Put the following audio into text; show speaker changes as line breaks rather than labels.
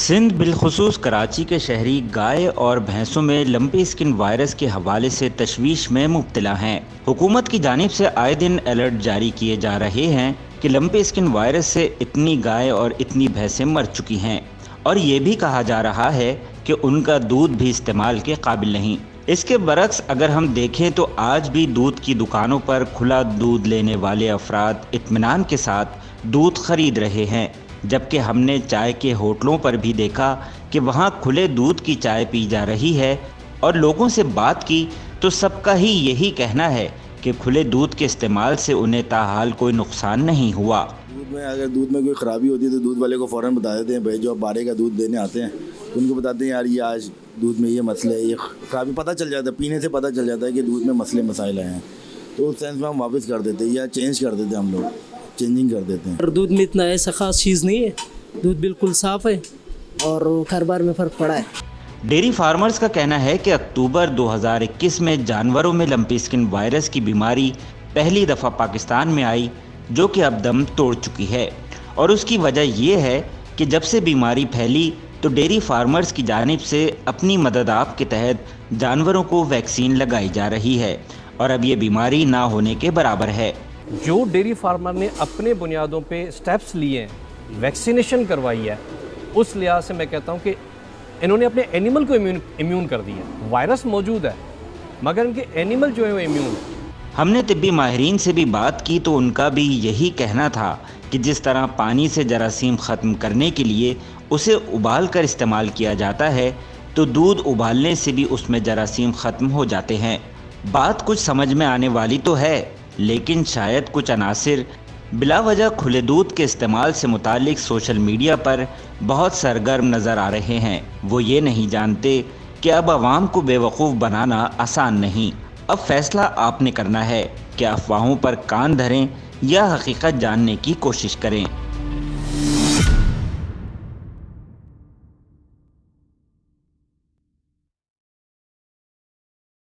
سندھ بالخصوص کراچی کے شہری گائے اور بھینسوں میں لمپی اسکن وائرس کے حوالے سے تشویش میں مبتلا ہیں۔ حکومت کی جانب سے آئے دن الرٹ جاری کیے جا رہے ہیں کہ لمپی اسکن وائرس سے اتنی گائے اور اتنی بھینسیں مر چکی ہیں، اور یہ بھی کہا جا رہا ہے کہ ان کا دودھ بھی استعمال کے قابل نہیں۔ اس کے برعکس اگر ہم دیکھیں تو آج بھی دودھ کی دکانوں پر کھلا دودھ لینے والے افراد اطمینان کے ساتھ دودھ خرید رہے ہیں، جبکہ ہم نے چائے کے ہوٹلوں پر بھی دیکھا کہ وہاں کھلے دودھ کی چائے پی جا رہی ہے، اور لوگوں سے بات کی تو سب کا ہی یہی کہنا ہے کہ کھلے دودھ کے استعمال سے انہیں تاحال کوئی نقصان نہیں ہوا۔
اگر دودھ میں کوئی خرابی ہوتی ہے تو دودھ والے کو فوراً بتا دیتے ہیں، بھائی جو بارے کا دودھ دینے آتے ہیں تو ان کو بتاتے ہیں یار یہ آج دودھ میں یہ مسئلہ ہے، یہ خرابی پتہ چل جاتا ہے، پینے سے پتہ چل جاتا ہے کہ دودھ میں مسئلے مسائل ہیں، تو اس سینس میں ہم واپس کر دیتے ہیں یا چینج کر دیتے ہیں، ہم لوگ چینجنگ کر دیتے ہیں۔
دودھ میں اتنا ایسا خاص چیز نہیں ہے، دودھ بالکل صاف ہے اور کاروبار میں فرق پڑا ہے۔
ڈیری فارمرز کا کہنا ہے کہ اکتوبر 2021 میں جانوروں میں لمپی اسکن وائرس کی بیماری پہلی دفعہ پاکستان میں آئی، جو کہ اب دم توڑ چکی ہے، اور اس کی وجہ یہ ہے کہ جب سے بیماری پھیلی تو ڈیری فارمرز کی جانب سے اپنی مدد آپ کے تحت جانوروں کو ویکسین لگائی جا رہی ہے، اور اب یہ بیماری نہ ہونے کے برابر ہے۔
جو ڈیری فارمر نے اپنے بنیادوں پہ سٹیپس لیے ہیں، ویکسینیشن کروائی ہے، اس لحاظ سے میں کہتا ہوں کہ انہوں نے اپنے اینیمل کو امیون کر دیا ہے۔ وائرس موجود ہے مگر ان کے اینیمل جو ہے وہ امیون ہے۔
ہم نے طبی ماہرین سے بھی بات کی تو ان کا بھی یہی کہنا تھا کہ جس طرح پانی سے جراثیم ختم کرنے کے لیے اسے ابال کر استعمال کیا جاتا ہے، تو دودھ ابالنے سے بھی اس میں جراثیم ختم ہو جاتے ہیں۔ بات کچھ سمجھ میں آنے والی تو ہے، لیکن شاید کچھ عناصر بلا وجہ کھلے دودھ کے استعمال سے متعلق سوشل میڈیا پر بہت سرگرم نظر آ رہے ہیں۔ وہ یہ نہیں جانتے کہ اب عوام کو بے وقوف بنانا آسان نہیں۔ اب فیصلہ آپ نے کرنا ہے کہ افواہوں پر کان دھریں یا حقیقت جاننے کی کوشش کریں۔